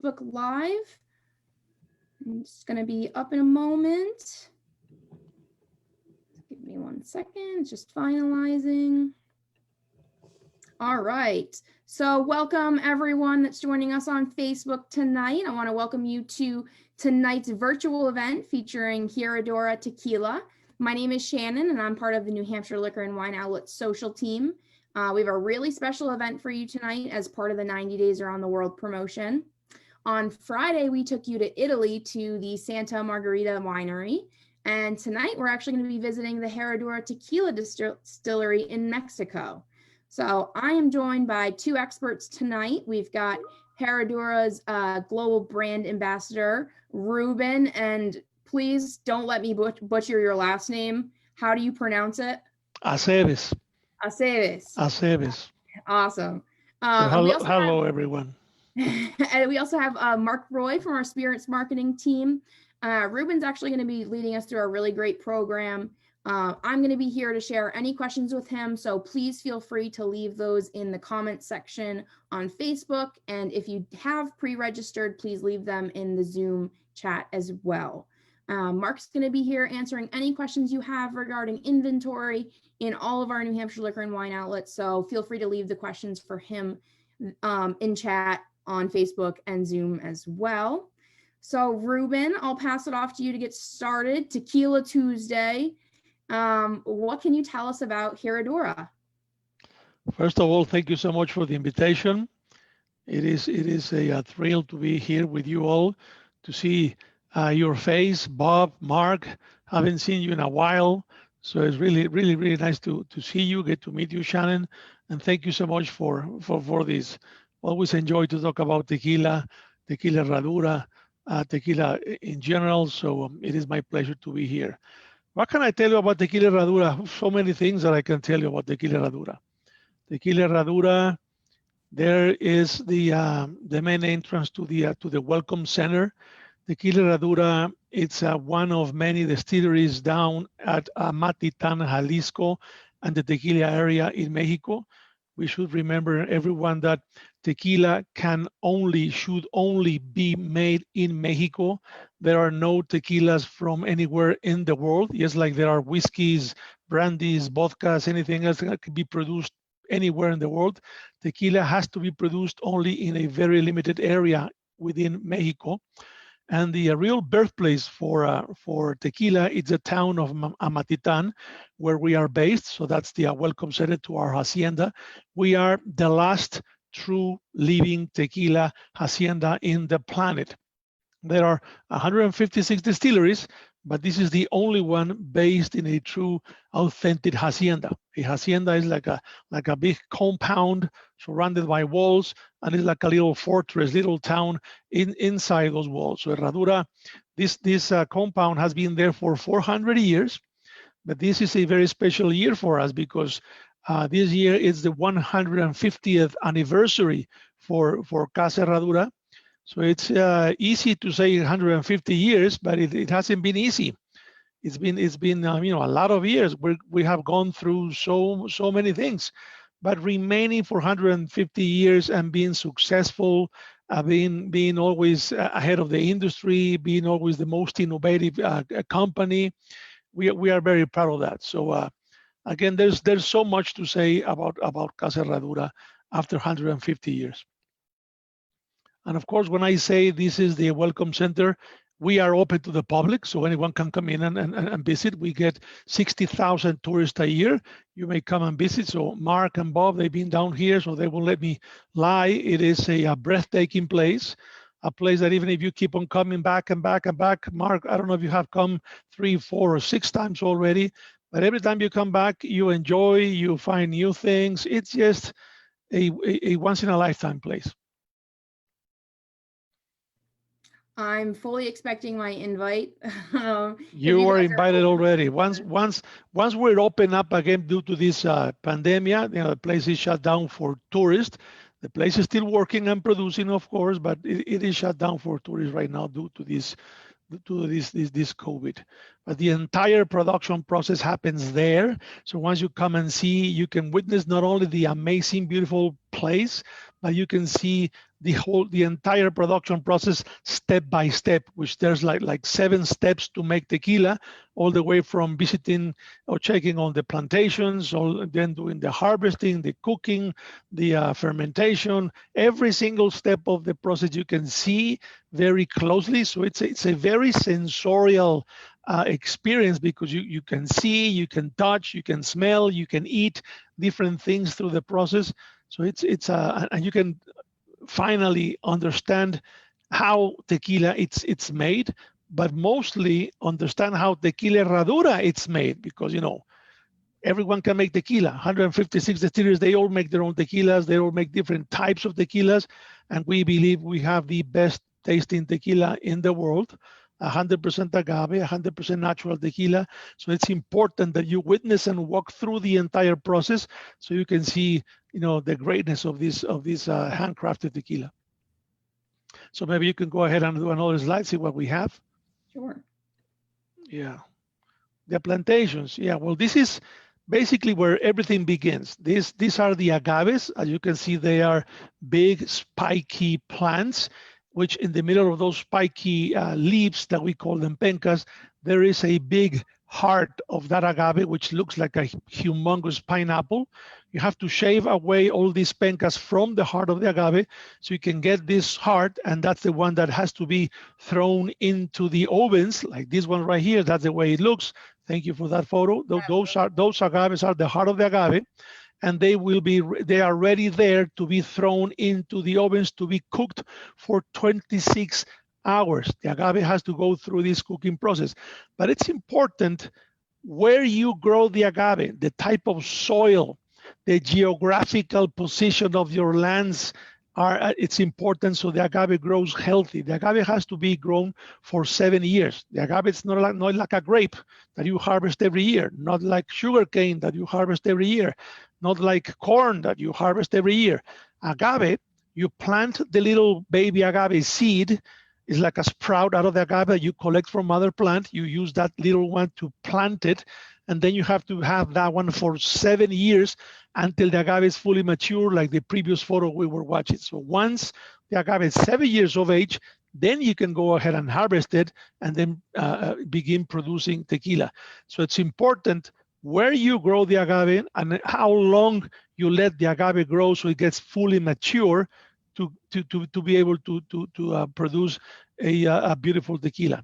Facebook Live. It's going to be up in a moment. Give me 1 second, it's just finalizing. All right, so welcome everyone that's joining us on Facebook tonight. I want to welcome you to tonight's virtual event featuring Herradura Tequila. My name is Shannon and I'm part of the New Hampshire Liquor and Wine Outlet social team. We have a really special event for you tonight as part of the 90 Days Around the World promotion. On Friday, we took you to Italy to the Santa Margherita Winery. And tonight we're actually going to be visiting the Herradura Tequila Distillery in Mexico. So I am joined by two experts tonight. We've got Herradura's global brand ambassador, Ruben, and please don't let me butcher your last name. How do you pronounce it? Aceves. Aceves. Aceves. Awesome. Hello, everyone. And we also have Mark Roy from our Spirits Marketing team. Ruben's actually going to be leading us through a really great program. I'm going to be here to share any questions with him, so please feel free to leave those in the comment section on Facebook. And if you have pre-registered, please leave them in the Zoom chat as well. Mark's going to be here answering any questions you have regarding inventory in all of our New Hampshire Liquor and Wine outlets, so feel free to leave the questions for him in chat on Facebook and Zoom as well. So Ruben, I'll pass it off to you to get started. Tequila Tuesday. What can you tell us about Herradura? First of all, thank you so much for the invitation. It is a thrill to be here with you all, to see your face, Bob, Mark. Haven't seen you in a while, so it's really nice to see you, get to meet you, Shannon, and thank you so much for this. Always enjoy to talk about tequila, tequila Herradura, tequila in general. So it is my pleasure to be here. What can I tell you about tequila Herradura? So many things that I can tell you about tequila Herradura. Tequila Herradura, there is the main entrance to the Welcome Center. Tequila Herradura, it's one of many distilleries down at Matitan, Jalisco, and the tequila area in Mexico. We should remember, everyone, that tequila should only be made in Mexico. There are no tequilas from anywhere in the world. Just like there are whiskeys, brandies, vodkas, anything else that can be produced anywhere in the world. Tequila has to be produced only in a very limited area within Mexico. And the real birthplace for tequila is the town of Amatitan, where we are based. So that's the welcome center to our hacienda. We are the last true living tequila hacienda in the planet. There are 156 distilleries, but this is the only one based in a true, authentic hacienda. A hacienda is like a big compound surrounded by walls, and it's like a little fortress, little town inside those walls. So Herradura, this compound has been there for 400 years, but this is a very special year for us because this year is the 150th anniversary for Casa Herradura. So it's easy to say 150 years, but it hasn't been easy. It's been a lot of years. We have gone through so many things, but remaining for 150 years and being successful, being always ahead of the industry, being always the most innovative company, we are very proud of that. So again, there's so much to say about Casa Herradura after 150 years. And of course, when I say this is the Welcome Center, we are open to the public, so anyone can come in and visit. We get 60,000 tourists a year. You may come and visit. So Mark and Bob, they've been down here, so they won't let me lie. It is a breathtaking place, a place that even if you keep on coming back and back and back, Mark, I don't know if you have come 3, 4, or 6 times already, but every time you come back, you enjoy, you find new things. It's just a once-in-a-lifetime place. I'm fully expecting my invite. You were invited already. Once we're open up again due to this pandemic, the place is shut down for tourists. The place is still working and producing, of course, but it is shut down for tourists right now due to this COVID. But the entire production process happens there. So once you come and see, you can witness not only the amazing, beautiful place, but you can see the entire production process step by step, which there's like 7 steps to make tequila, all the way from visiting or checking on the plantations, or then doing the harvesting, the cooking, the fermentation. Every single step of the process you can see very closely. So it's a very sensorial experience, because you can see, you can touch, you can smell, you can eat different things through the process. So and you can finally understand how tequila it's made, but mostly understand how tequila herradura it's made, because everyone can make tequila. 156 distilleries, they all make their own tequilas, they all make different types of tequilas, and we believe we have the best tasting tequila in the world. 100% agave, 100% natural tequila. So it's important that you witness and walk through the entire process, so you can see, the greatness of this handcrafted tequila. So maybe you can go ahead and do another slide, see what we have. Sure. Yeah. The plantations. Yeah, well, this is basically where everything begins. These are the agaves. As you can see, they are big, spiky plants, which in the middle of those spiky leaves that we call them pencas, there is a big heart of that agave, which looks like a humongous pineapple. You have to shave away all these pencas from the heart of the agave, so you can get this heart, and that's the one that has to be thrown into the ovens, like this one right here. That's the way it looks. Thank you for that photo. Those agaves are the heart of the agave, and they are ready there to be thrown into the ovens to be cooked for 26 hours. The agave has to go through this cooking process. But it's important where you grow the agave, the type of soil, the geographical position of your lands it's important, so the agave grows healthy. The agave has to be grown for 7 years. The agave is not like a grape that you harvest every year, not like sugarcane that you harvest every year, not like corn that you harvest every year. Agave, you plant the little baby agave seed. It's like a sprout out of the agave that you collect from other plant. You use that little one to plant it, and then you have to have that one for 7 years until the agave is fully mature, like the previous photo we were watching. So once the agave is 7 years of age, then you can go ahead and harvest it and then begin producing tequila. So it's important where you grow the agave and how long you let the agave grow so it gets fully mature to be able to produce a beautiful tequila.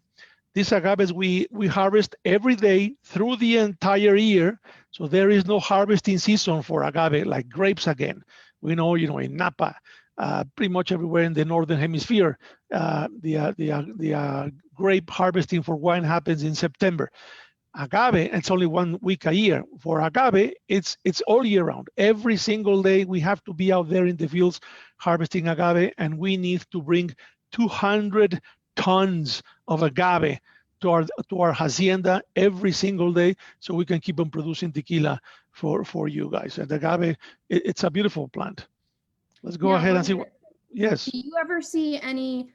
These agaves we harvest every day through the entire year, so there is no harvesting season for agave like grapes again. We know, in Napa, pretty much everywhere in the northern hemisphere, the grape harvesting for wine happens in September. Agave, it's only 1 week a year. For agave, it's all year round. Every single day we have to be out there in the fields harvesting agave, and we need to bring 200 tons of agave to our hacienda every single day, so we can keep on producing tequila for you guys. And agave, it's a beautiful plant. Let's go ahead and see what. Yes. Do you ever see any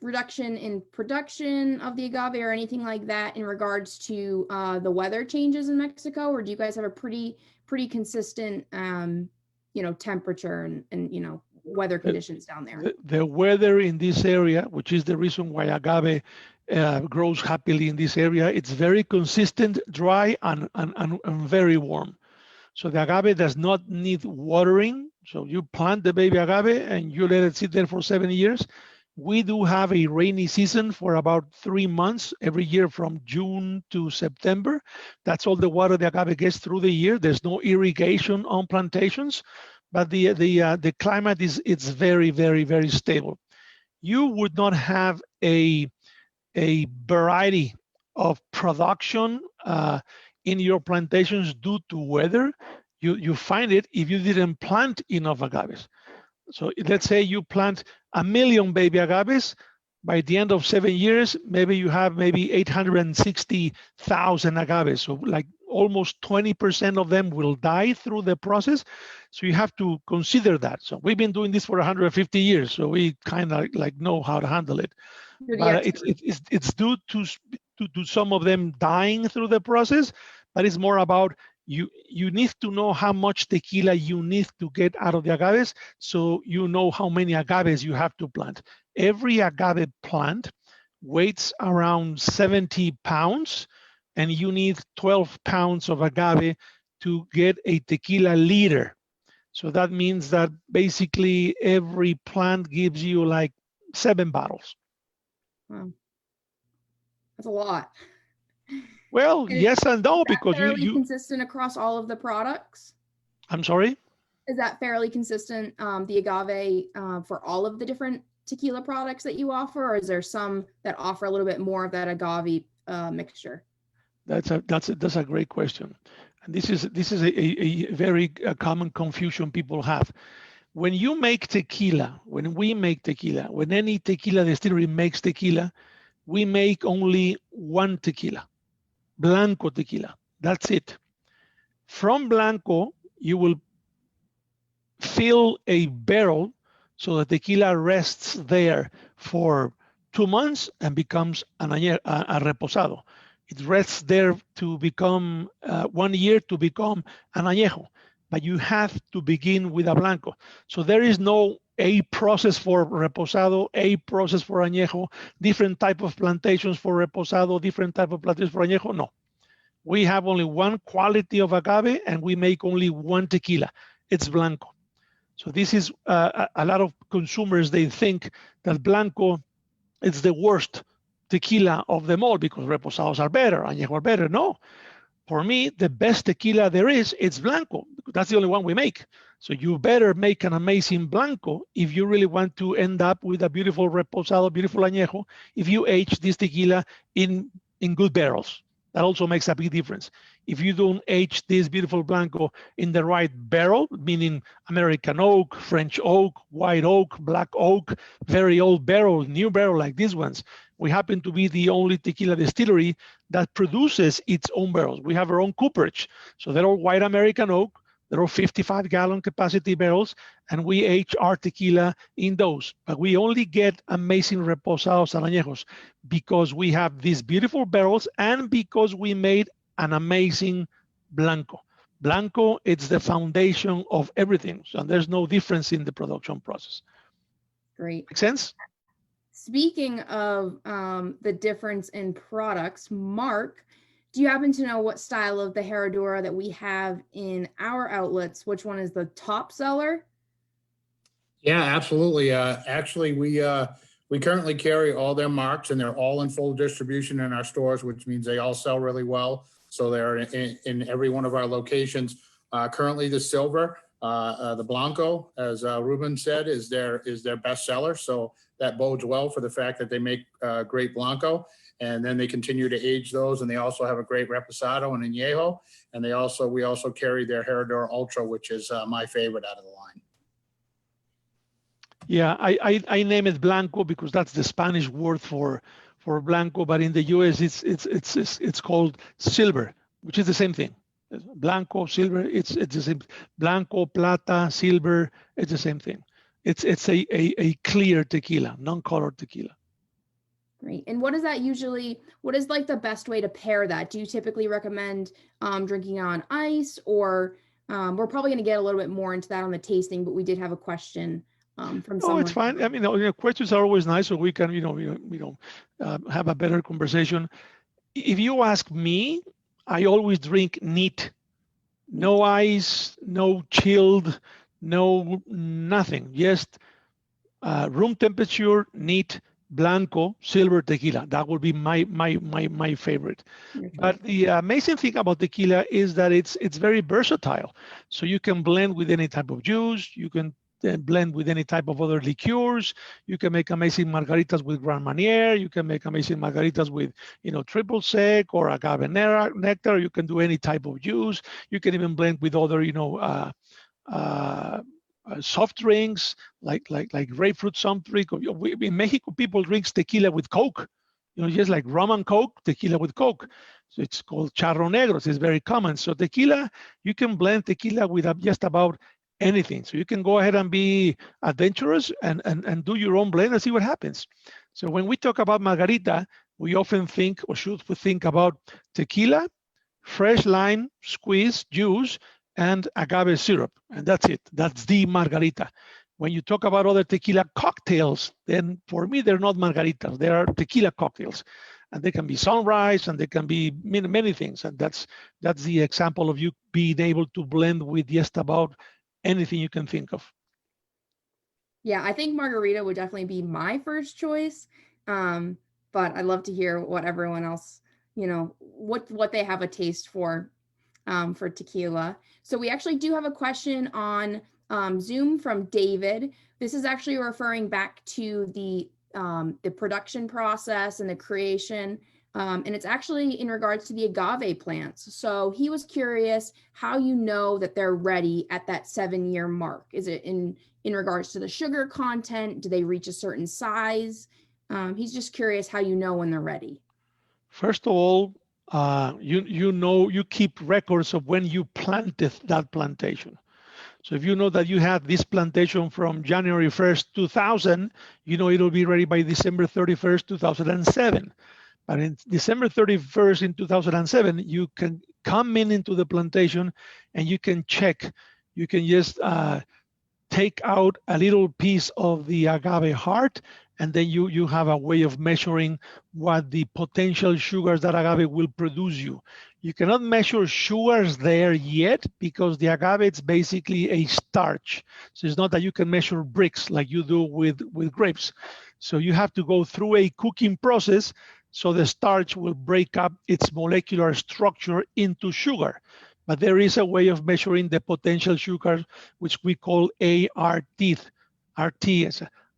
reduction in production of the agave or anything like that in regards to the weather changes in Mexico, or do you guys have a pretty consistent temperature and weather conditions down there? The weather in this area, which is the reason why agave grows happily in this area, it's very consistent, dry, and very warm. So the agave does not need watering. So you plant the baby agave and you let it sit there for 7 years. We do have a rainy season for about 3 months every year, from June to September. That's all the water the agave gets through the year. There's no irrigation on plantations, but the climate it's very, very, very stable. You would not have a variety of production in your plantations due to weather. You find it if you didn't plant enough agaves. So let's say you plant 1 million baby agaves. By the end of 7 years, maybe you have 860,000 agaves. So like almost 20% of them will die through the process. So you have to consider that. So we've been doing this for 150 years, so we kind of know how to handle it. But it's due to some of them dying through the process, but it's more about You need to know how much tequila you need to get out of the agaves, so you know how many agaves you have to plant. Every agave plant weighs around 70 pounds, and you need 12 pounds of agave to get a tequila liter. So that means that basically every plant gives you like 7 bottles. Wow. That's a lot. Well, And yes and no, is that because fairly consistent across all of the products? I'm sorry? Is that fairly consistent, the agave, for all of the different tequila products that you offer, or is there some that offer a little bit more of that agave mixture? That's a great question. And this is a very common confusion people have. When you make tequila, when we make tequila, when any tequila distillery makes tequila, we make only one tequila, Blanco tequila. That's it. From Blanco, you will fill a barrel so the tequila rests there for 2 months and becomes a reposado. It rests there to become 1 year to become an añejo, but you have to begin with a blanco. So there is no a process for reposado, a process for añejo, different type of plantations for reposado, different type of plantations for añejo. No, we have only one quality of agave and we make only one tequila. It's blanco. So this is a lot of consumers, they think that Blanco is the worst tequila of them all because reposados are better, añejo are better. No, for me, the best tequila there is, it's Blanco. That's the only one we make. So you better make an amazing Blanco if you really want to end up with a beautiful reposado, beautiful añejo, if you age this tequila in good barrels. That also makes a big difference. If you don't age this beautiful Blanco in the right barrel, meaning American oak, French oak, white oak, black oak, very old barrel, new barrel like these ones, we happen to be the only tequila distillery that produces its own barrels. We have our own cooperage. So they're all white American oak. They're all 55-gallon capacity barrels, and we age our tequila in those. But we only get amazing reposados and añejos because we have these beautiful barrels and because we made an amazing Blanco. Blanco, it's the foundation of everything. So there's no difference in the production process. Great. Make sense? Speaking of the difference in products, Mark, do you happen to know what style of the Herradura that we have in our outlets? Which one is the top seller? Yeah, absolutely. Actually, we currently carry all their marks, and they're all in full distribution in our stores, which means they all sell really well. So they're in every one of our locations. Currently, the silver, the Blanco, as Ruben said, is their best seller. So that bodes well for the fact that they make great Blanco, and then they continue to age those. And they also have a great Reposado and Anejo. And we also carry their Herradura Ultra, which is my favorite out of the line. Yeah, I name it Blanco because that's the Spanish word for Blanco, but in the US it's called silver, which is the same thing. Blanco, silver, it's the same. Blanco, plata, silver, it's the same thing. It's a clear tequila, non-colored tequila. Great. And what is like the best way to pair that? Do you typically recommend drinking on ice, or we're probably going to get a little bit more into that on the tasting, but we did have a question from someone. Oh, it's fine. I mean, questions are always nice, so we can, have a better conversation. If you ask me, I always drink neat, no ice, no chilled, no nothing, just room temperature, neat, Blanco, silver tequila. That would be my favorite. But the amazing thing about tequila is that it's very versatile. So you can blend with any type of juice. You can blend with any type of other liqueurs. You can make amazing margaritas with Grand Marnier. You can make amazing margaritas with, triple sec or agave nectar. You can do any type of juice. You can even blend with other, soft drinks like grapefruit soft drink. In Mexico, people drink tequila with Coke, just like rum and Coke, tequila with Coke. So it's called charro negros. It's very common. So tequila, you can blend tequila with just about anything. So you can go ahead and be adventurous and do your own blend and see what happens. So when we talk about margarita, we often think, or should we think about tequila, fresh lime, squeeze, juice, and agave syrup. And that's it. That's the margarita. When you talk about other tequila cocktails, then for me, they're not margaritas. They are tequila cocktails. And they can be sunrise and they can be many things. And that's the example of you being able to blend with just about anything you can think of. Yeah, I think margarita would definitely be my first choice. But I'd love to hear what everyone else, what they have a taste for tequila. So we actually do have a question on Zoom from David. This is actually referring back to the production process and the creation. And it's actually in regards to the agave plants. So he was curious how you know that they're ready at that 7-year mark. Is it in regards to the sugar content? Do they reach a certain size? He's just curious how you know when they're ready. First of all, you keep records of when you planted that plantation. So if you know that you had this plantation from January 1st, 2000, you know it'll be ready by December 31st, 2007. But in December 31st in 2007, you can come into the plantation and you can check. You can just take out a little piece of the agave heart, and then you have a way of measuring what the potential sugars that agave will produce you. You cannot measure sugars there yet because the agave is basically a starch. So it's not that you can measure bricks like you do with grapes. So you have to go through a cooking process so the starch will break up its molecular structure into sugar. But there is a way of measuring the potential sugars, which we call ARTs,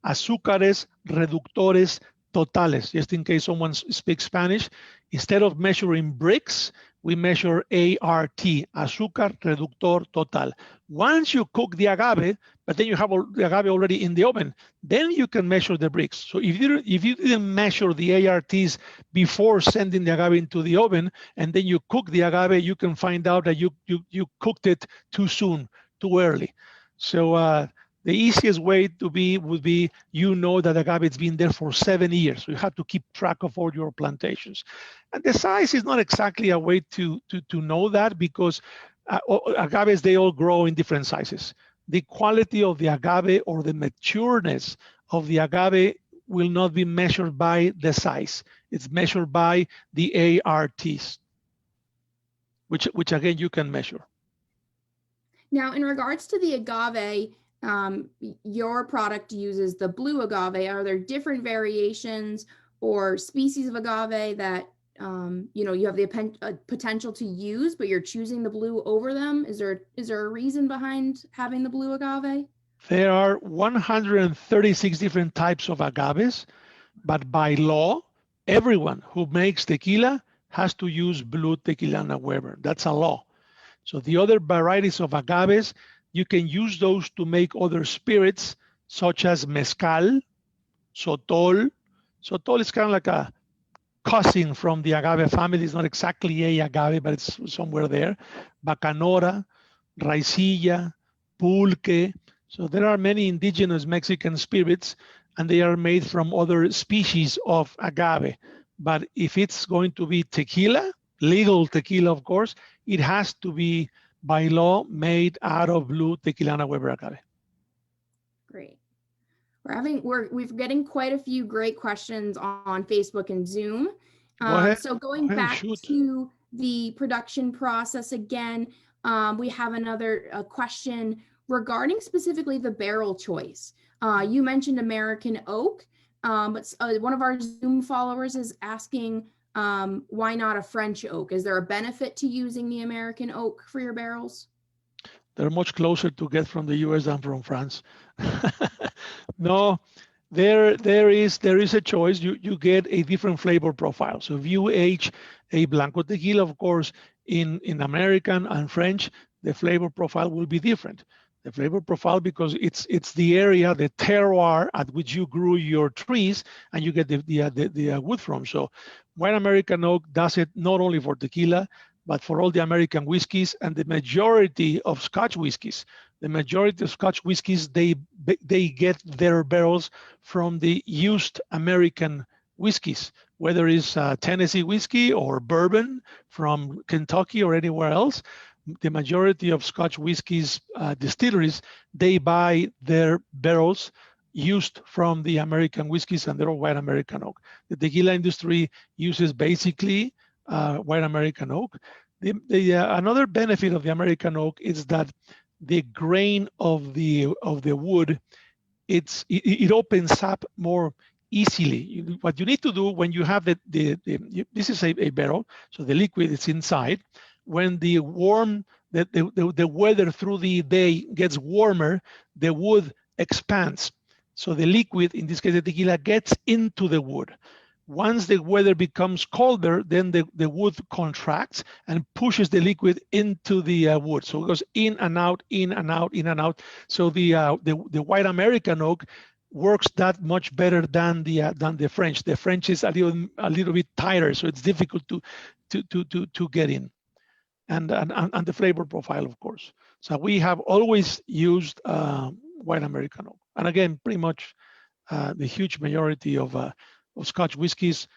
azúcares reductores totales. Just in case someone speaks Spanish, instead of measuring bricks, we measure ART, azúcar reductor total. Once you cook the agave, but then you have the agave already in the oven, then you can measure the bricks. So if you didn't measure the ARTs before sending the agave into the oven, and then you cook the agave, you can find out that you cooked it too soon, too early. So the easiest way would be that agave has been there for 7 years. So you have to keep track of all your plantations. And the size is not exactly a way to know that because agaves, they all grow in different sizes. The quality of the agave or the matureness of the agave will not be measured by the size. It's measured by the ARTs, which again, you can measure. Now, in regards to the agave, your product uses the blue agave. Are there different variations or species of agave that you have the potential to use, but you're choosing the blue over them? Is there a reason behind having the blue agave? There are 136 different types of agaves, but by law, everyone who makes tequila has to use blue Tequilana Weber. That's a law. So the other varieties of agaves, you can use those to make other spirits, such as mezcal, sotol. Sotol is kind of like a cousin from the agave family. It's not exactly a agave, but it's somewhere there. Bacanora, raicilla, pulque. So there are many indigenous Mexican spirits, and they are made from other species of agave. But if it's going to be tequila, legal tequila, of course, it has to be by law made out of blue Tequilana Weber agave. Great. We're getting quite a few great questions on Facebook and Zoom. So going back to the production process again, we have another question regarding specifically the barrel choice. You mentioned American oak, but one of our Zoom followers is asking, why not a French oak? Is there a benefit to using the American oak for your barrels? They're much closer to get from the US than from France. No, there is a choice. You get a different flavor profile. So if you age a Blanco tequila, of course, in American and French, the flavor profile will be different. The flavor profile, because it's the area, the terroir at which you grew your trees, and you get the wood from. So white American oak does it not only for tequila, but for all the American whiskeys and the majority of Scotch whiskeys. The majority of Scotch whiskeys, they get their barrels from the used American whiskeys, whether it's Tennessee whiskey or bourbon from Kentucky or anywhere else. The majority of Scotch whiskeys distilleries, they buy their barrels used from the American whiskeys, and they're all white American oak. The tequila industry uses basically white American oak. Another benefit of the American oak is that the grain of the wood, it opens up more easily. What you need to do when you have this is a barrel, so the liquid is inside. When the weather through the day gets warmer, the wood expands. So the liquid, in this case the tequila, gets into the wood. Once the weather becomes colder, then the wood contracts and pushes the liquid into the wood. So it goes in and out, in and out, in and out. So the white American oak works that much better than the French. The French is a little bit tighter, so it's difficult to get in. And the flavor profile, of course. So we have always used white American oak. And again, pretty much the huge majority of Scotch whiskeys,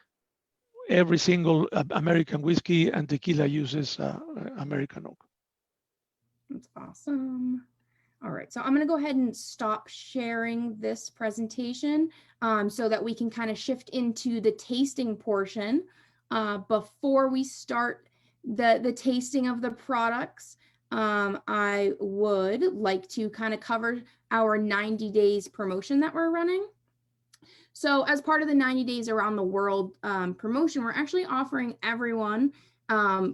every single American whiskey and tequila uses American oak. That's awesome. All right, so I'm going to go ahead and stop sharing this presentation so that we can kind of shift into the tasting portion. Before we start the tasting of the products, I would like to kind of cover our 90 days promotion that we're running. So as part of the 90 days around the world promotion, we're actually offering everyone,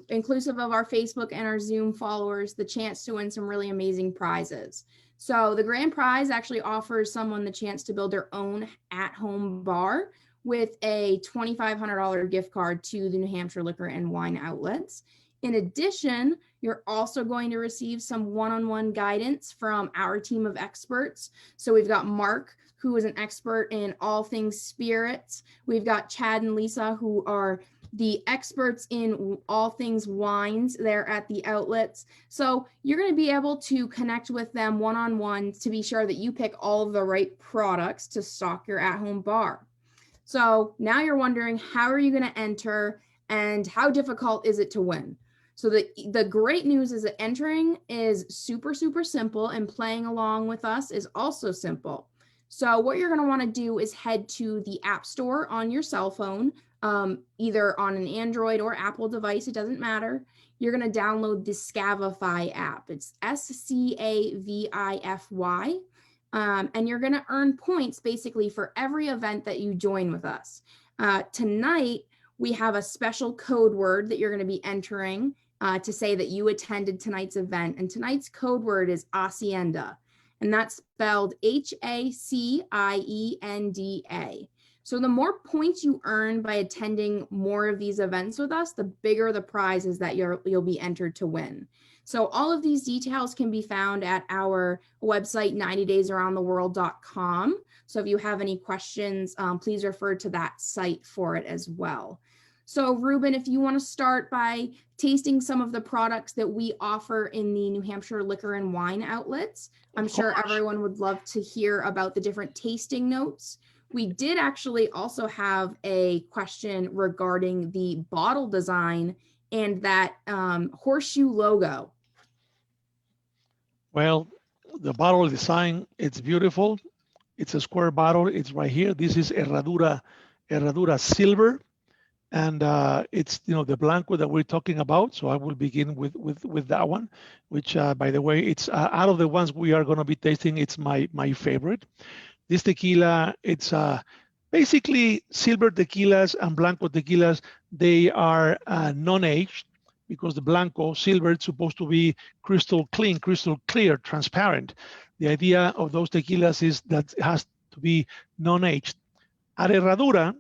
inclusive of our Facebook and our Zoom followers, the chance to win some really amazing prizes. So the grand prize actually offers someone the chance to build their own at-home bar with a $2,500 gift card to the New Hampshire Liquor and Wine outlets. In addition, you're also going to receive some one-on-one guidance from our team of experts. So we've got Mark, who is an expert in all things spirits. We've got Chad and Lisa, who are the experts in all things wines there at the outlets. So you're going to be able to connect with them one-on-one to be sure that you pick all of the right products to stock your at-home bar. So now you're wondering, how are you going to enter and how difficult is it to win? So the great news is that entering is super, super simple, and playing along with us is also simple. So what you're going to want to do is head to the App Store on your cell phone, either on an Android or Apple device, it doesn't matter. You're going to download the Scavify app. It's SCAVIFY. And you're going to earn points basically for every event that you join with us. Tonight, we have a special code word that you're going to be entering to say that you attended tonight's event. And tonight's code word is Hacienda. And that's spelled Hacienda. So the more points you earn by attending more of these events with us, the bigger the prizes that you'll be entered to win. So all of these details can be found at our website, 90daysaroundtheworld.com. So if you have any questions, please refer to that site for it as well. So Ruben, if you want to start by tasting some of the products that we offer in the New Hampshire Liquor and Wine outlets, I'm sure everyone would love to hear about the different tasting notes. We did actually also have a question regarding the bottle design and that horseshoe logo. Well, the bottle design, it's beautiful. It's a square bottle. It's right here. This is Herradura Silver. And it's, the Blanco that we're talking about. So I will begin with that one, which, by the way, it's out of the ones we are going to be tasting, it's my favorite. This tequila, it's basically silver tequilas and Blanco tequilas. They are non-aged because the Blanco silver is supposed to be crystal clean, crystal clear, transparent. The idea of those tequilas is that it has to be non-aged. At Herradura,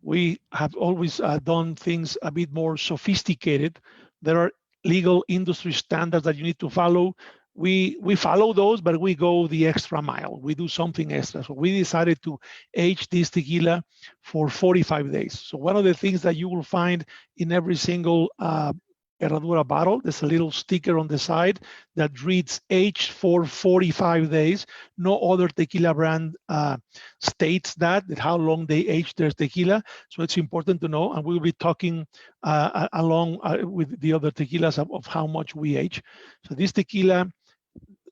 we have always done things a bit more sophisticated. There are legal industry standards that you need to follow. We follow those, but we go the extra mile. We do something extra. So we decided to age this tequila for 45 days. So one of the things that you will find in every single Herradura bottle. There's a little sticker on the side that reads aged for 45 days. No other tequila brand states that how long they age their tequila. So it's important to know, and we'll be talking along with the other tequilas of how much we age. So this tequila,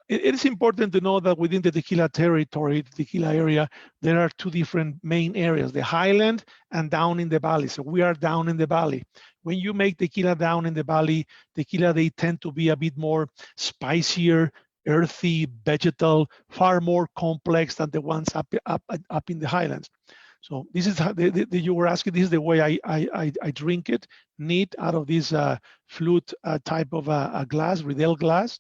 it is important to know that within the tequila territory, the tequila area, there are two different main areas, the highland and down in the valley. So we are down in the valley. When you make tequila down in the valley, tequila, they tend to be a bit more spicier, earthy, vegetal, far more complex than the ones up in the highlands. So this is how you were asking, this is the way I drink it, neat out of this flute type of a glass, Riedel glass.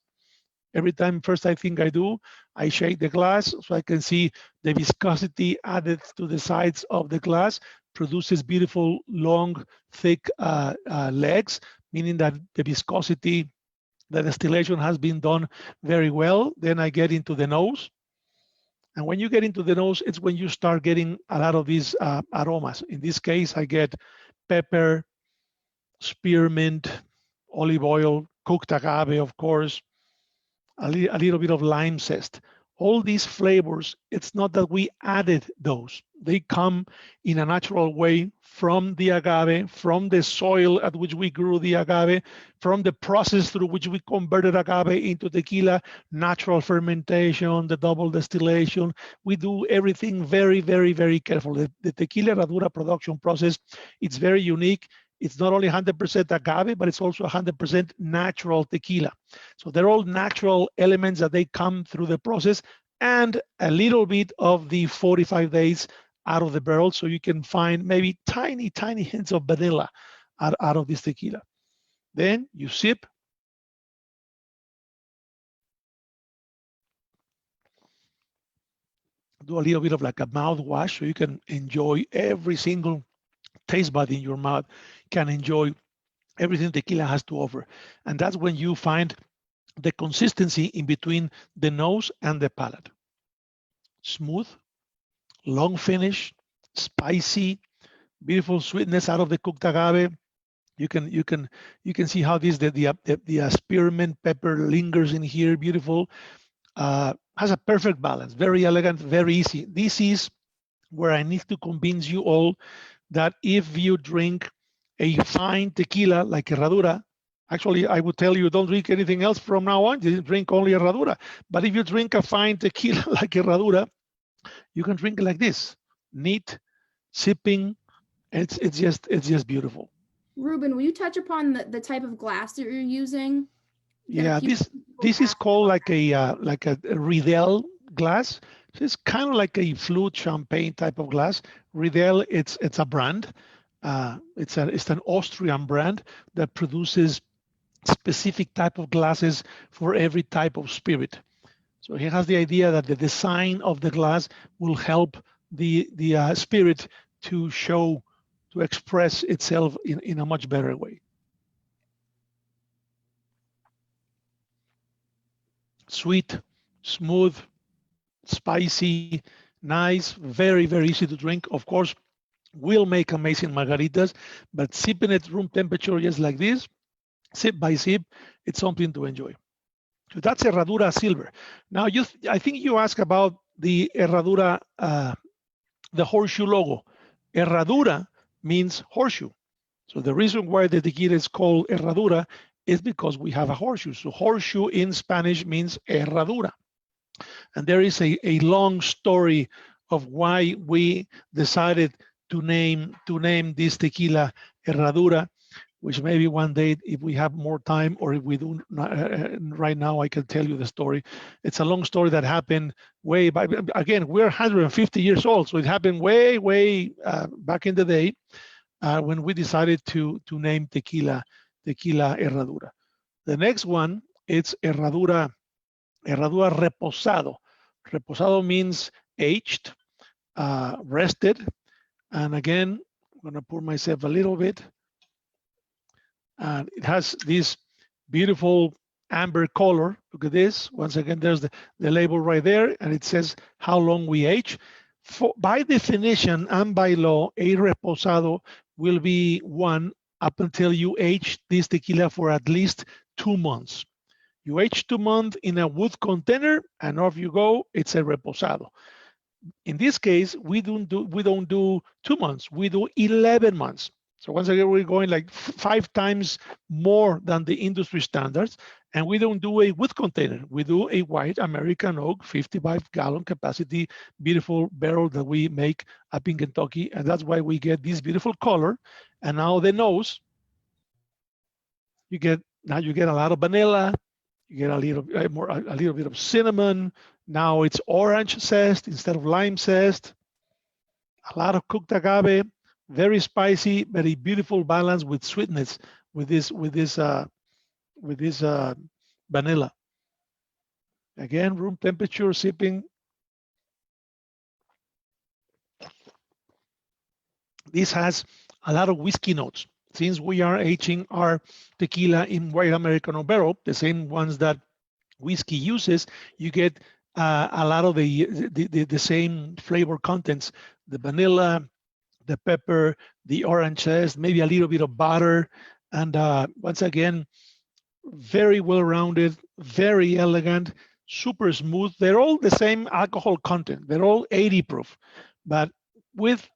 Every time, first I think I do, I shake the glass so I can see the viscosity added to the sides of the glass produces beautiful, long, thick legs, meaning that the viscosity, the distillation has been done very well. Then I get into the nose. And when you get into the nose, it's when you start getting a lot of these aromas. In this case, I get pepper, spearmint, olive oil, cooked agave, of course, a little bit of lime zest. All these flavors, it's not that we added those. They come in a natural way from the agave, from the soil at which we grew the agave, from the process through which we converted agave into tequila, natural fermentation, the double distillation. We do everything very, very, very carefully. The tequila Herradura production process, it's very unique. It's not only 100% agave, but it's also 100% natural tequila. So they're all natural elements that they come through the process and a little bit of the 45 days out of the barrel. So you can find maybe tiny, tiny hints of vanilla out of this tequila. Then you sip. Do a little bit of like a mouthwash so you can enjoy every single taste bud in your mouth, can enjoy everything tequila has to offer. And that's when you find the consistency in between the nose and the palate. Smooth, long finish, spicy, beautiful sweetness out of the cooked agave. You can see how this the spearmint pepper lingers in here, beautiful. Has a perfect balance, very elegant, very easy. This is where I need to convince you all that if you drink a fine tequila like Herradura, actually I would tell you don't drink anything else from now on, you drink only Herradura. But if you drink a fine tequila like Herradura, you can drink it like this, neat, sipping. It's just beautiful. Ruben, will you touch upon the type of glass that you're using? Yeah, this is called like a Riedel glass. So it's kind of like a flute champagne type of glass. Riedel, it's a brand. It's an Austrian brand that produces specific type of glasses for every type of spirit. So he has the idea that the design of the glass will help the spirit to express itself in a much better way. Sweet, smooth, spicy, nice, very, very easy to drink. Of course, will make amazing margaritas, but sipping at room temperature just like this, sip by sip, it's something to enjoy. So that's Herradura Silver. Now, I think you asked about the Herradura, the horseshoe logo. Herradura means horseshoe. So the reason why the tequila is called Herradura is because we have a horseshoe. So horseshoe in Spanish means Herradura. And there is a long story of why we decided to name this tequila Herradura, which maybe one day, if we have more time, or if we do right now, I can tell you the story. It's a long story that happened way back. Again, we're 150 years old, so it happened way back in the day when we decided to name tequila Herradura. The next one, it's Herradura Reposado. Reposado means aged, rested. And again, I'm going to pour myself a little bit. And it has this beautiful amber color. Look at this. Once again, there's the label right there, and it says how long we age. By definition and by law, a reposado will be one up until you age this tequila for at least 2 months. You age 2 months in a wood container, and off you go. It's a reposado. In this case, we don't do 2 months. We do 11 months. So once again, we're going like 5 times more than the industry standards. And we don't do a wood container. We do a white American oak, 55-gallon capacity, beautiful barrel that we make up in Kentucky. And that's why we get this beautiful color. And now the nose, you get a lot of vanilla. You get a little bit of cinnamon. Now it's orange zest instead of lime zest. A lot of cooked agave, very spicy, very beautiful balance with sweetness with this vanilla. Again, room temperature sipping. This has a lot of whiskey notes. Since we are aging our tequila in white Americano barrel, the same ones that whiskey uses, you get a lot of the same flavor contents: the vanilla, the pepper, the orange zest, maybe a little bit of butter, and once again, very well-rounded, very elegant, super smooth. They're all the same alcohol content. They're all 80 proof, but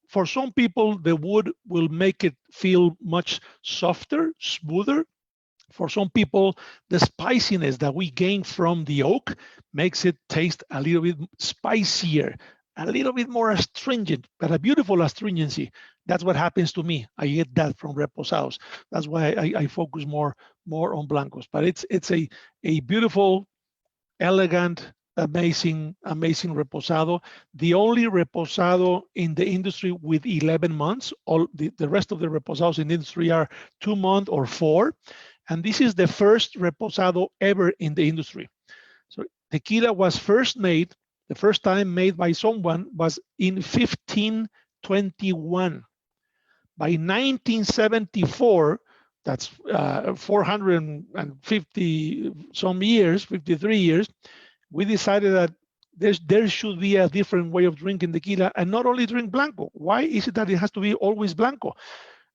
for some people, the wood will make it feel much softer, smoother. For some people, the spiciness that we gain from the oak makes it taste a little bit spicier, a little bit more astringent, but a beautiful astringency. That's what happens to me. I get that from reposados. That's why I focus more on blancos. But it's a beautiful, elegant, amazing reposado. The only reposado in the industry with 11 months. All the rest of the reposados in the industry are 2 months or 4. And this is the first reposado ever in the industry. So tequila was the first time made by someone was in 1521. By 1974, that's 450 some years, 53 years, we decided that there should be a different way of drinking tequila and not only drink blanco. Why is it that it has to be always blanco?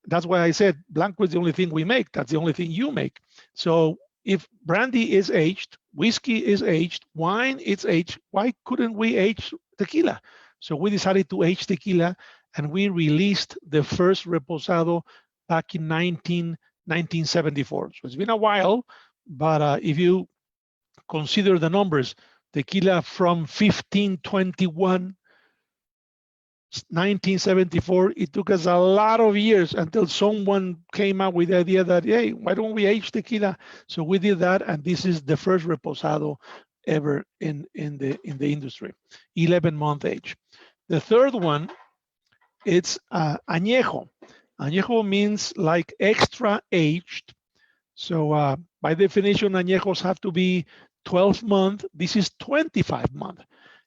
That's why I said blanco is the only thing we make. That's the only thing you make. So if brandy is aged, whiskey is aged, wine is aged, why couldn't we age tequila? So we decided to age tequila, and we released the first reposado back in 1974. So it's been a while, but if you consider the numbers, tequila from 1521, 1974, it took us a lot of years until someone came up with the idea that, hey, why don't we age tequila? So we did that, and this is the first reposado ever in the industry, 11-month age. The third one, it's Anejo. Anejo means like extra aged. So by definition, añejos have to be 12 months. This is 25 months.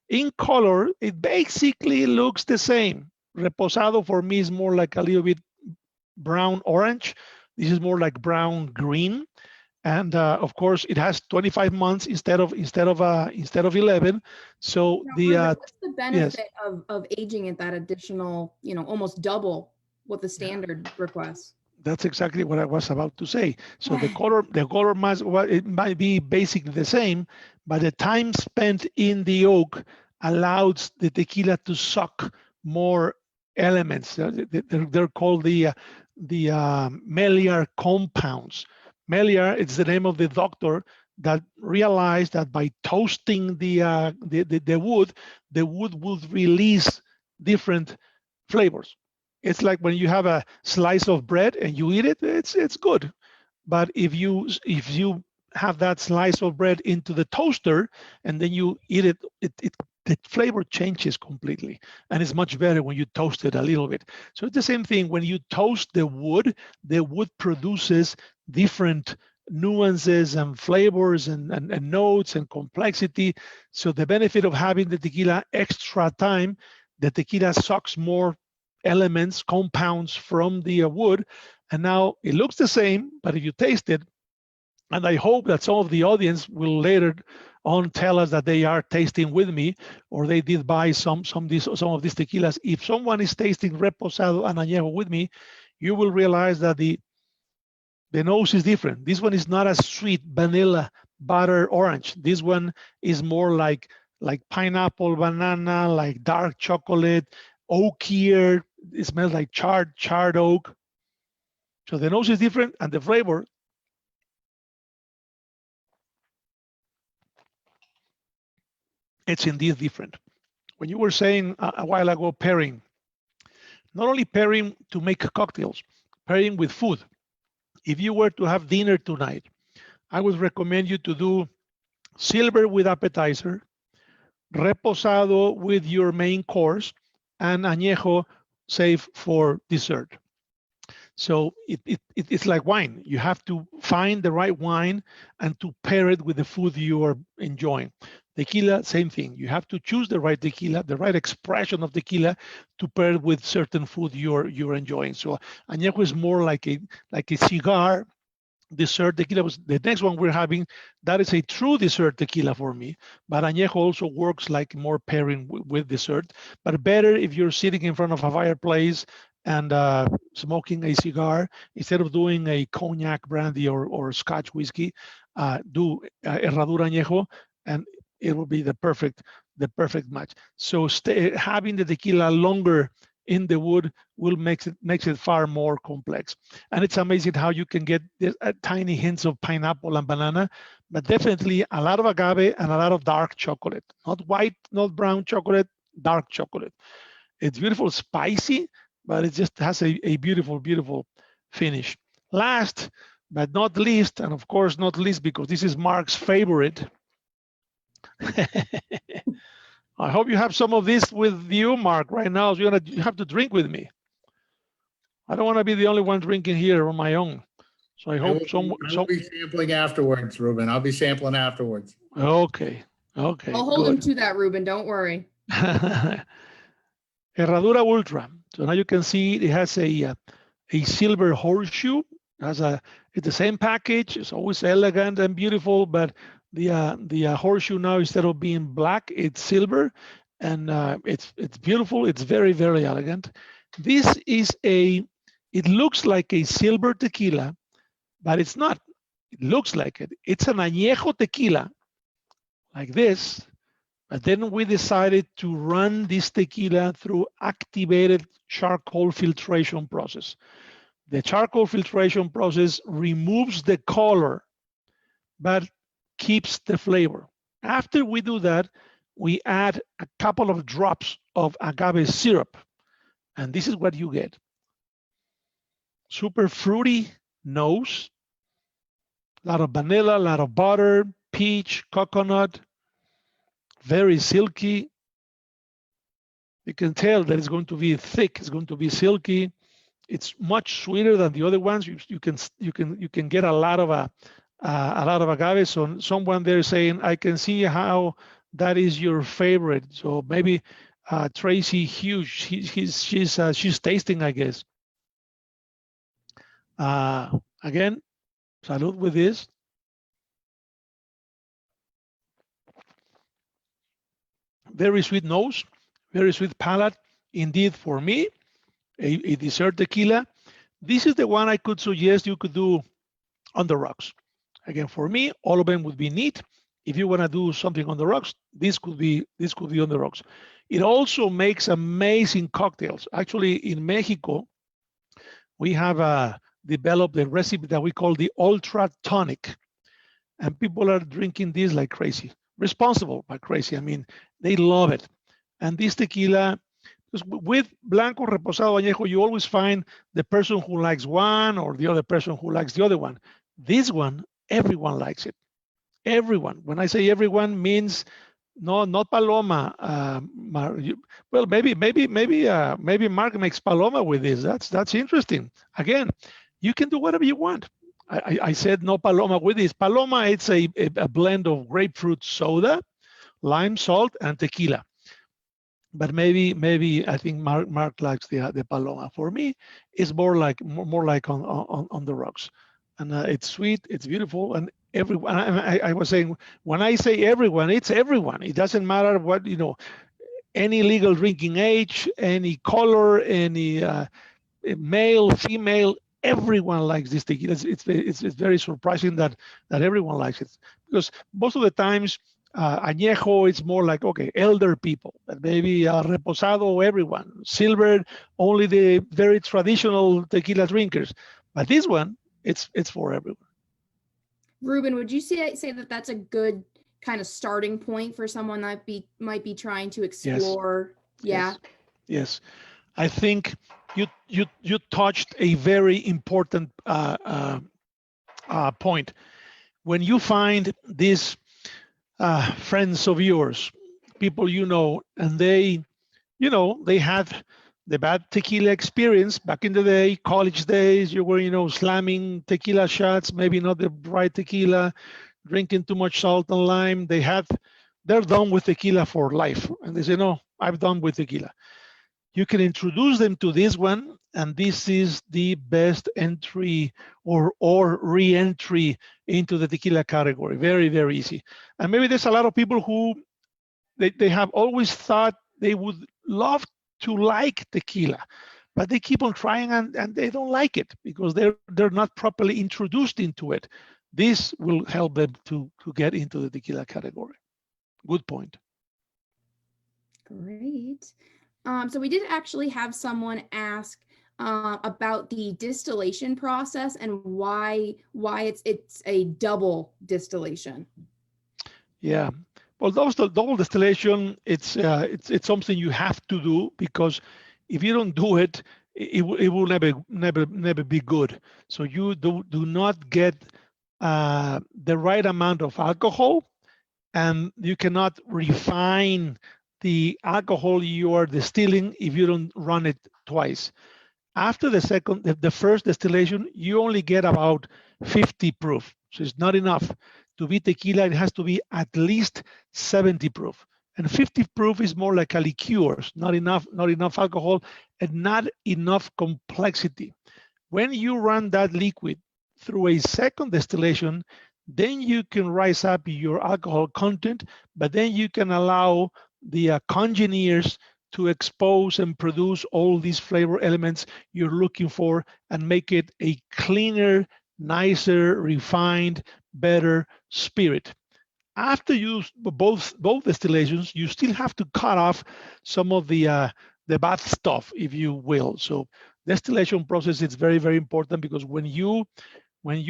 In color, it basically looks the same. Reposado for me is more like a little bit brown orange. This is more like brown green. And of course, it has 25 months instead of 11. So now, what's the benefit of aging at that additional, almost double what the standard requests? That's exactly what I was about to say. So the color it might be basically the same, but the time spent in the oak allows the tequila to suck more elements. They're called the Maillard compounds. Maillard, it's the name of the doctor that realized that by toasting the wood would release different flavors. It's like when you have a slice of bread and you eat it, it's good. But if you have that slice of bread into the toaster and then you eat it, the flavor changes completely, and it's much better when you toast it a little bit. So it's the same thing. When you toast the wood produces different nuances and flavors and notes and complexity. So the benefit of having the tequila extra time, the tequila sucks more elements, compounds from the wood, and now it looks the same, but if you taste it, and I hope that some of the audience will later on tell us that they are tasting with me, or they did buy some of these tequilas. If someone is tasting Reposado and Añejo with me, you will realize that the The nose is different. This one is not as sweet, vanilla, butter, orange. This one is more like pineapple, banana, like dark chocolate, oakier. It smells like charred oak. So the nose is different, and the flavor, it's indeed different. When you were saying a while ago pairing, not only pairing to make cocktails, pairing with food. If you were to have dinner tonight, I would recommend you to do silver with appetizer, reposado with your main course, and añejo save for dessert. So it's like wine. You have to find the right wine and to pair it with the food you are enjoying. Tequila, same thing. You have to choose the right tequila, the right expression of tequila to pair with certain food you're enjoying. So añejo is more like a cigar dessert tequila. Was the next one we're having. That is a true dessert tequila for me, but añejo also works like more pairing with dessert, but better if you're sitting in front of a fireplace and smoking a cigar instead of doing a cognac brandy or scotch whiskey. Do Herradura Añejo, and it will be the perfect match. So having the tequila longer in the wood will makes it far more complex. And it's amazing how you can get tiny hints of pineapple and banana, but definitely a lot of agave and a lot of dark chocolate. Not white, not brown chocolate, dark chocolate. It's beautiful, spicy, but it just has a beautiful, beautiful finish. Last but not least, and of course not least because this is Mark's favorite, I hope you have some of this with you, Mark, right now. So you have to drink with me. I don't want to be the only one drinking here on my own. So I hope I'll be sampling afterwards, Ruben. I'll be sampling afterwards. Okay. I'll hold him to that, Ruben. Don't worry. Herradura Ultra. So now you can see it has a silver horseshoe. It's the same package. It's always elegant and beautiful, but the horseshoe now, instead of being black, it's silver, and it's beautiful. It's very, very elegant. This is it looks like a silver tequila, but it's not. It looks like it. It's an añejo tequila, like this. But then we decided to run this tequila through activated charcoal filtration process. The charcoal filtration process removes the color, but keeps the flavor. After we do that, we add a couple of drops of agave syrup, and this is what you get. Super fruity nose, a lot of vanilla, a lot of butter, peach, coconut, very silky. You can tell that it's going to be thick, it's going to be silky. It's much sweeter than the other ones. You can get a lot of agave. So someone there saying, I can see how that is your favorite. So maybe Tracy Hughes, she's tasting, I guess. Again, salud with this. Very sweet nose, very sweet palate. Indeed, for me, a dessert tequila. This is the one I could suggest you could do on the rocks. Again, for me, all of them would be neat. If you want to do something on the rocks, this could be on the rocks. It also makes amazing cocktails. Actually, in Mexico, we have developed a recipe that we call the ultra tonic, and people are drinking this like crazy. Responsible but crazy. I mean, they love it. And this tequila, with Blanco, Reposado, Añejo, you always find the person who likes one or the other person who likes the other one. This one, everyone likes it. Everyone. When I say everyone, means no, not Paloma. Well, maybe Mark makes Paloma with this. That's interesting. Again, you can do whatever you want. I said no Paloma with this. Paloma, it's a blend of grapefruit soda, lime salt, and tequila. But maybe I think Mark likes the Paloma. For me, it's more like on the rocks, and it's sweet, it's beautiful, and everyone. I was saying, when I say everyone, it's everyone. It doesn't matter what, any legal drinking age, any color, any male, female. everyone likes this tequila. It's very surprising that everyone likes it, because most of the times añejo, it's more like, okay, elder people, but maybe reposado, everyone. Silver, only the very traditional tequila drinkers. But this one, it's for everyone. Ruben, would you say that that's a good kind of starting point for someone that might be trying to explore? Yes. Yeah. Yes. I think you touched a very important point. When you find these friends of yours, people you know, and they had the bad tequila experience back in the day, college days, you were slamming tequila shots, maybe not the right tequila, drinking too much salt and lime. They're done with tequila for life, and they say, no, I'm done with tequila. You can introduce them to this one, and this is the best entry or re-entry into the tequila category. Very, very easy. And maybe there's a lot of people who they have always thought they would love to like tequila, but they keep on trying and they don't like it because they're not properly introduced into it. This will help them to get into the tequila category. Good point. Great. So we did actually have someone ask about the distillation process and why it's a double distillation. Yeah. Well, double distillation, it's something you have to do, because if you don't do it, it will never be good. So you do not get the right amount of alcohol, and you cannot refine the alcohol you are distilling if you don't run it twice. After the first distillation, you only get about 50 proof. So it's not enough to be tequila. It has to be at least 70 proof. And 50 proof is more like a liqueur, not enough alcohol and not enough complexity. When you run that liquid through a second distillation, then you can rise up your alcohol content, but then you can allow the congeners to expose and produce all these flavor elements you're looking for and make it a cleaner, nicer, refined, better spirit. After you both distillations, you still have to cut off some of the bad stuff, if you will. So distillation process is very, very important, because when you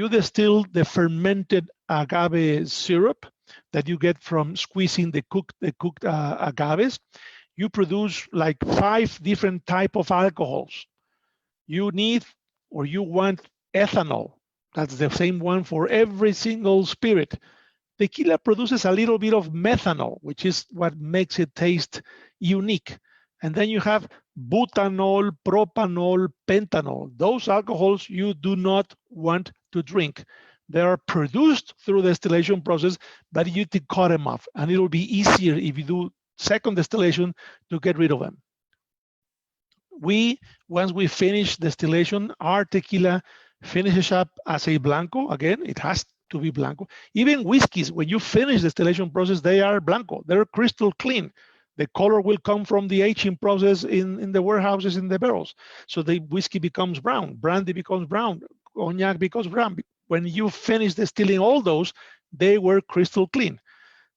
distill the fermented agave syrup that you get from squeezing the cooked agaves, you produce like 5 different type of alcohols. You need, or you want, ethanol. That's the same one for every single spirit. Tequila produces a little bit of methanol, which is what makes it taste unique. And then you have butanol, propanol, pentanol. Those alcohols you do not want to drink. They are produced through the distillation process, but you need to cut them off. And it will be easier if you do second distillation to get rid of them. Once we finish distillation, our tequila finishes up as a blanco. Again, it has to be blanco. Even whiskeys, when you finish the distillation process, they are blanco. They're crystal clean. The color will come from the aging process in the warehouses, in the barrels. So the whiskey becomes brown, brandy becomes brown, cognac becomes brown. When you finish distilling all those, they were crystal clean.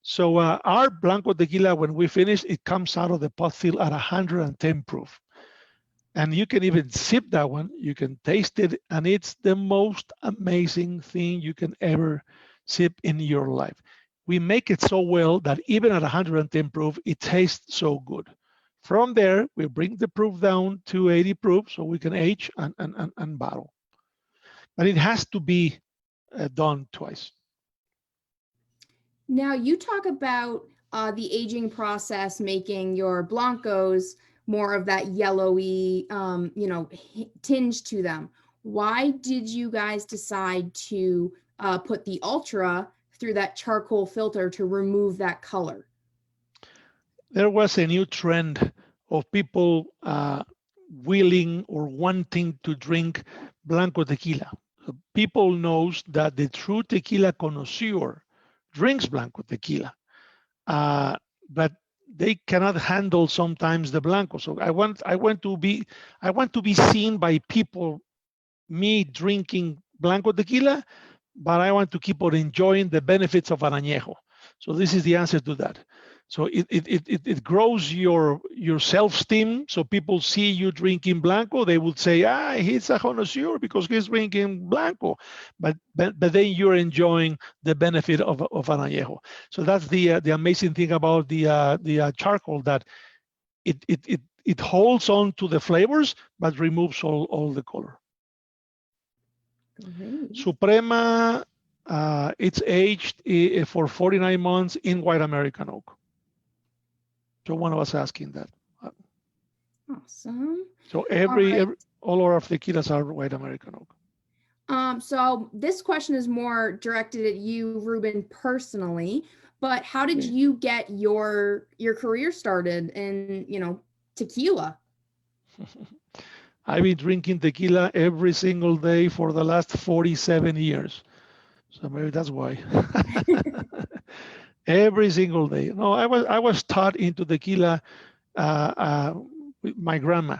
So our blanco tequila, when we finish, it comes out of the pot still at 110 proof. And you can even sip that one, you can taste it, and it's the most amazing thing you can ever sip in your life. We make it so well that even at 110 proof, it tastes so good. From there, we bring the proof down to 80 proof so we can age and bottle. But it has to be done twice. Now you talk about the aging process, making your blancos more of that yellowy, tinge to them. Why did you guys decide to put the ultra through that charcoal filter to remove that color? There was a new trend of people willing or wanting to drink blanco tequila. So people knows that the true tequila connoisseur drinks blanco tequila, but they cannot handle sometimes the blanco. So I want to be seen by people me drinking Blanco tequila, but I want to keep on enjoying the benefits of an añejo. So this is the answer to that. So it grows your self-esteem. So people see you drinking Blanco, they would say, he's a connoisseur because he's drinking Blanco. But then you're enjoying the benefit of an añejo. So that's the amazing thing about the charcoal, that it holds on to the flavors, but removes all the color. Great. Suprema, it's aged for 49 months in white American oak. Someone was asking that. Awesome. So all our tequilas are white American oak. So this question is more directed at you, Ruben, personally, but how did you get your career started in, tequila? I've been drinking tequila every single day for the last 47 years. So maybe that's why. Every single day. No, I was taught into tequila with my grandma.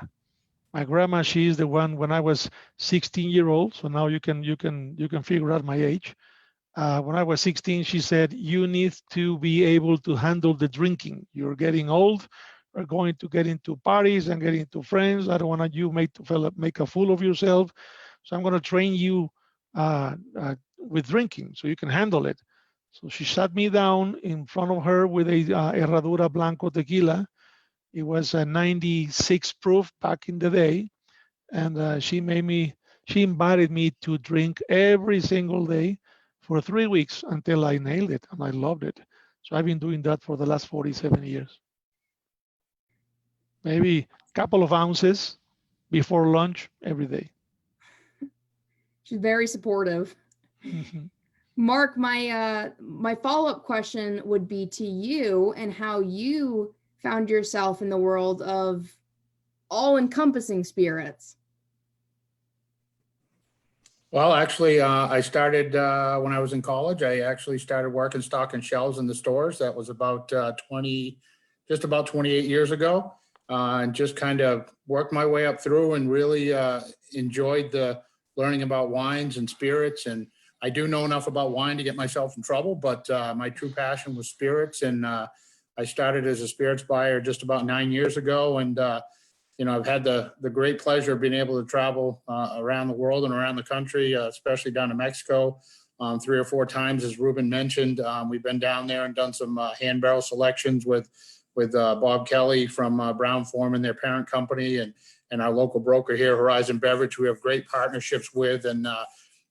My grandma, she is the one when I was 16-year-old. So now you can figure out my age. When I was 16, she said, you need to be able to handle the drinking. You're getting old. We're going to get into parties and get into friends. I don't want you make a fool of yourself. So I'm going to train you with drinking so you can handle it. So she sat me down in front of her with a Herradura Blanco tequila. It was a 96 proof back in the day. And she invited me to drink every single day for 3 weeks until I nailed it, and I loved it. So I've been doing that for the last 47 years. Maybe a couple of ounces before lunch every day. She's very supportive. Mm-hmm. Mark, my follow-up question would be to you and how you found yourself in the world of all-encompassing spirits. Well, actually, I started when I was in college. I actually started working stocking shelves in the stores. That was about just about 28 years ago, and just kind of worked my way up through and really enjoyed the learning about wines and spirits. And I do know enough about wine to get myself in trouble, but my true passion was spirits. And I started as a spirits buyer just about 9 years ago. And I've had the great pleasure of being able to travel around the world and around the country, especially down to Mexico, 3 or 4 times, as Ruben mentioned. We've been down there and done some hand barrel selections with Bob Kelly from Brown-Forman, their parent company, and our local broker here, Horizon Beverage. We have great partnerships with, and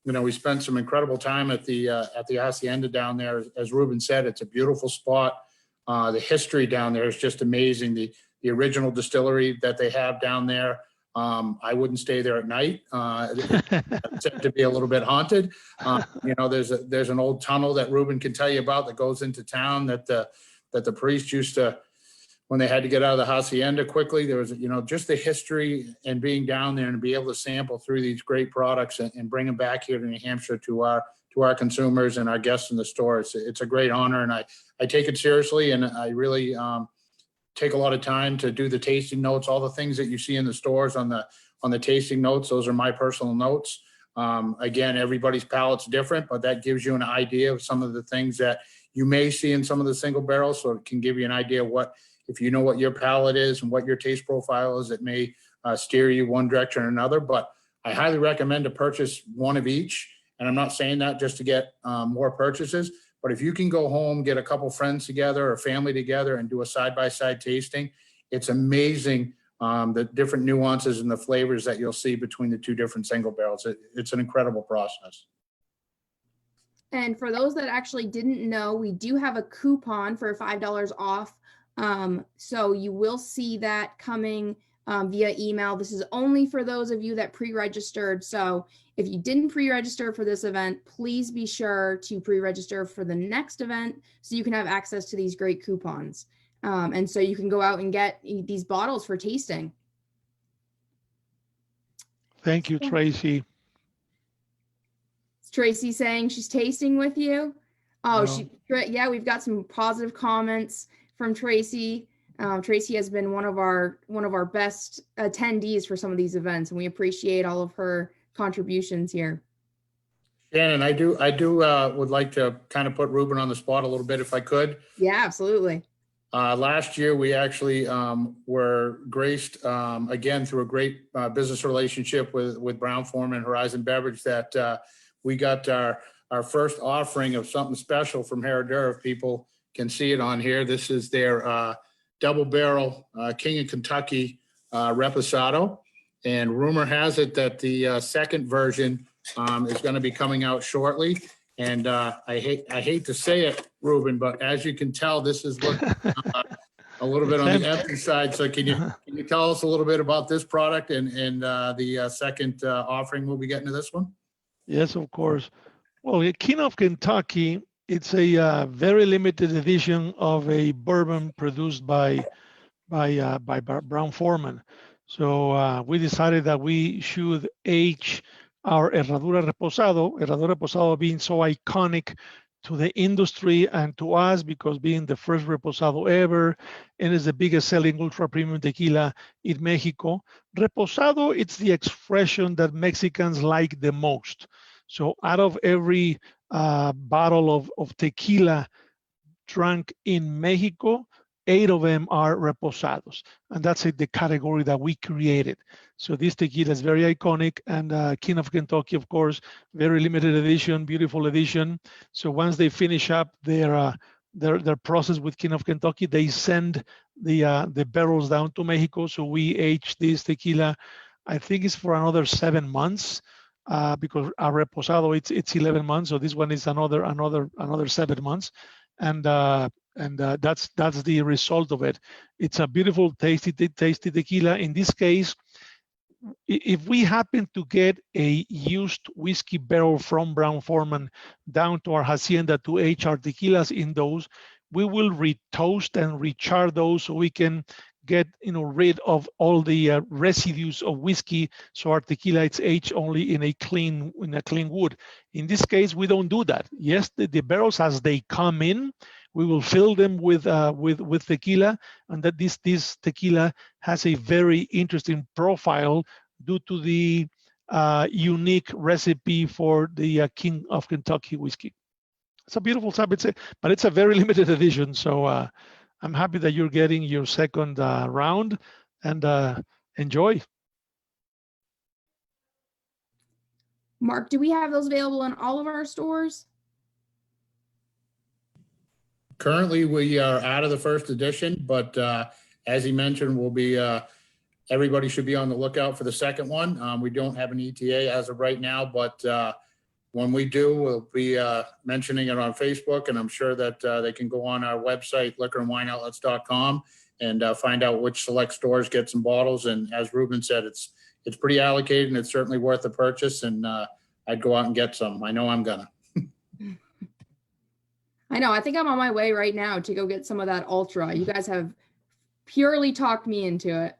we spent some incredible time at the hacienda down there. As Ruben said, it's a beautiful spot. The history down there is just amazing. The original distillery that they have down there. I wouldn't stay there at night. It's said to be a little bit haunted. There's an old tunnel that Ruben can tell you about that goes into town that the priest used to, when they had to get out of the hacienda quickly. There was, just the history and being down there and be able to sample through these great products and bring them back here to New Hampshire to our consumers and our guests in the store. It's a great honor, and I take it seriously, and I really take a lot of time to do the tasting notes. All the things that you see in the stores on the tasting notes, those are my personal notes. Again, everybody's palate's different, but that gives you an idea of some of the things that you may see in some of the single barrels. So it can give you an idea of if you know what your palate is and what your taste profile is, it may steer you one direction or another. But I highly recommend to purchase one of each. And I'm not saying that just to get more purchases, but if you can go home, get a couple friends together or family together and do a side-by-side tasting, it's amazing the different nuances and the flavors that you'll see between the 2 different single barrels. It's an incredible process. And for those that actually didn't know, we do have a coupon for $5 off. So you will see that coming via email. This is only for those of you that pre-registered. So if you didn't pre-register for this event, please be sure to pre-register for the next event so you can have access to these great coupons. And so you can go out and get these bottles for tasting. Thank you, Tracy. Is Tracy saying she's tasting with you? Oh, no. Yeah, we've got some positive comments from Tracy. Tracy has been one of our best attendees for some of these events, and we appreciate all of her contributions here. Shannon, I do would like to kind of put Ruben on the spot a little bit if I could. Yeah, absolutely. Last year, we actually were graced again through a great business relationship with Brown-Forman and Horizon Beverage that we got our first offering of something special from Herradura. If people can see it on here, this is their double barrel King of Kentucky Reposado. And rumor has it that the second version is going to be coming out shortly. And I hate to say it, Ruben, but as you can tell, this is looking a little bit on the empty side. So can you tell us a little bit about this product and the second offering we'll be getting to this one? Yes, of course. Well, the King of Kentucky, it's a very limited edition of a bourbon produced by Brown-Forman. So we decided that we should age our Herradura Reposado being so iconic to the industry and to us because being the first Reposado ever and is the biggest selling ultra premium tequila in Mexico. Reposado, it's the expression that Mexicans like the most. So out of every bottle of tequila drunk in Mexico, 8 of them are reposados, and that's the category that we created. So this tequila is very iconic, and King of Kentucky, of course, very limited edition, beautiful edition. So once they finish up their process with King of Kentucky, they send the barrels down to Mexico. So we age this tequila, I think it's for another 7 months. Because our reposado it's 11 months, so this one is another 7 months, and that's the result of it. It's a beautiful, tasty tequila. In this case, if we happen to get a used whiskey barrel from Brown-Forman down to our hacienda to age our tequilas in those, we will retoast and rechar those so we can get rid of all the residues of whiskey, so our tequila it's aged only in a clean wood. In this case, we don't do that. Yes, the barrels as they come in, we will fill them with tequila, and that this tequila has a very interesting profile due to the unique recipe for the King of Kentucky whiskey. It's a beautiful stuff. But it's a very limited edition. So I'm happy that you're getting your second round, and enjoy. Mark, do we have those available in all of our stores? Currently, we are out of the first edition, but as he mentioned, we'll be everybody should be on the lookout for the second one. We don't have an ETA as of right now, but when we do, we'll be mentioning it on Facebook, and I'm sure that they can go on our website, liquorandwineoutlets.com, and find out which select stores get some bottles. And as Ruben said, it's pretty allocated, and it's certainly worth the purchase. And I'd go out and get some. I know I'm gonna. I know. I think I'm on my way right now to go get some of that Ultra. You guys have purely talked me into it.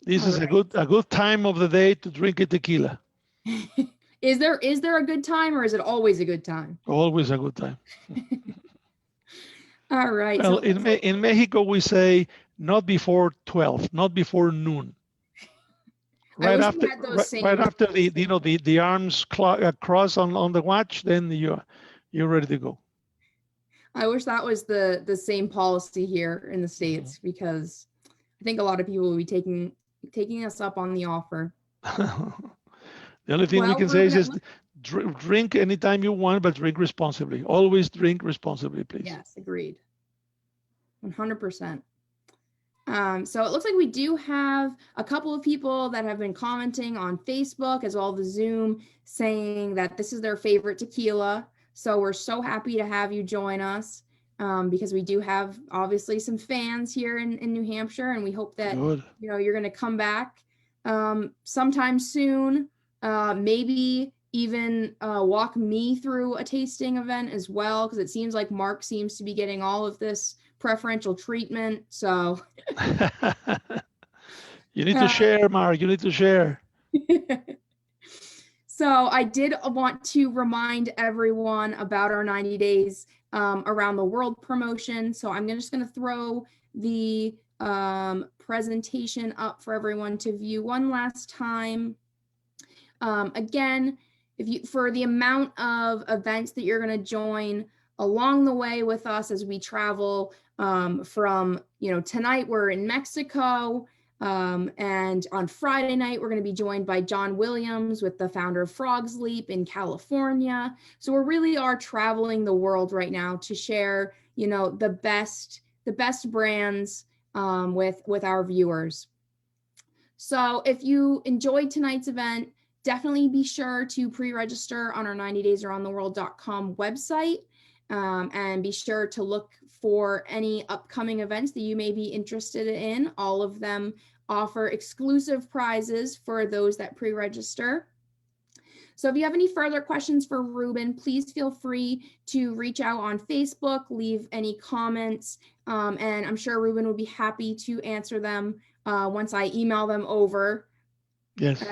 This is a good time of the day to drink a tequila. Is there a good time, or is it always a good time? Always a good time. All right. Well, so in Mexico, we say not before 12, not before noon. Right after the arms cross on the watch, then you're ready to go. I wish that was the same policy here in the States, because I think a lot of people will be taking us up on the offer. The only thing we can say is just drink anytime you want, but drink responsibly. Always drink responsibly, please. Yes, agreed. 100%. So it looks like we do have a couple of people that have been commenting on Facebook as well as the Zoom, saying that this is their favorite tequila. So we're so happy to have you join us, because we do have obviously some fans here in New Hampshire, and we hope that you're going to come back sometime soon. Maybe even walk me through a tasting event as well, because it seems like Mark seems to be getting all of this preferential treatment. So you need to share, Mark. You need to share. So I did want to remind everyone about our 90 days around the world promotion. So I'm just going to throw the presentation up for everyone to view one last time. Again, for the amount of events that you're going to join along the way with us as we travel from, tonight we're in Mexico, and on Friday night we're going to be joined by John Williams, with the founder of Frog's Leap in California. So we really are traveling the world right now to share, the best brands with our viewers. So if you enjoyed tonight's event, definitely be sure to pre-register on our 90daysaroundtheworld.com website, and be sure to look for any upcoming events that you may be interested in. All of them offer exclusive prizes for those that pre-register. So if you have any further questions for Ruben, please feel free to reach out on Facebook, leave any comments, and I'm sure Ruben would be happy to answer them once I email them over. Yes.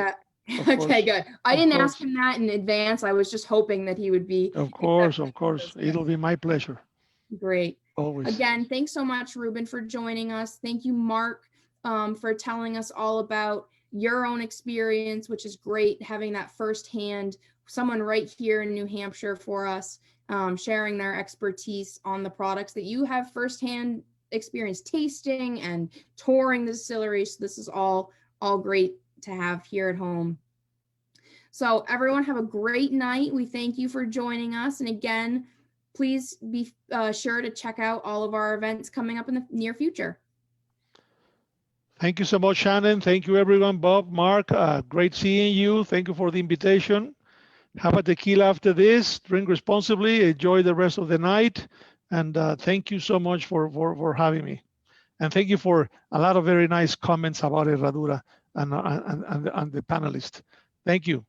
Okay, good. I didn't ask him that in advance. I was just hoping that he would be. Of course. It'll be my pleasure. Great. Always. Again, thanks so much, Ruben, for joining us. Thank you, Mark, for telling us all about your own experience, which is great, having that firsthand, someone right here in New Hampshire for us, sharing their expertise on the products that you have firsthand experience tasting and touring the distillery. So this is all great to have here at home. So everyone have a great night. We thank you for joining us. And again, please be sure to check out all of our events coming up in the near future. Thank you so much, Shannon. Thank you, everyone. Bob, Mark, great seeing you. Thank you for the invitation. Have a tequila after this. Drink responsibly. Enjoy the rest of the night. And thank you so much for having me. And thank you for a lot of very nice comments about Herradura and the panelists. Thank you.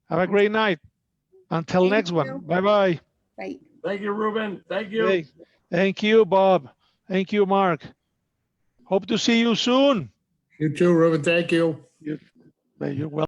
Have a great night. Until next one. Bye-bye. Bye. Thank you, Ruben. Thank you. Hey, thank you, Bob. Thank you, Mark. Hope to see you soon. You too, Ruben. Thank you. You're welcome.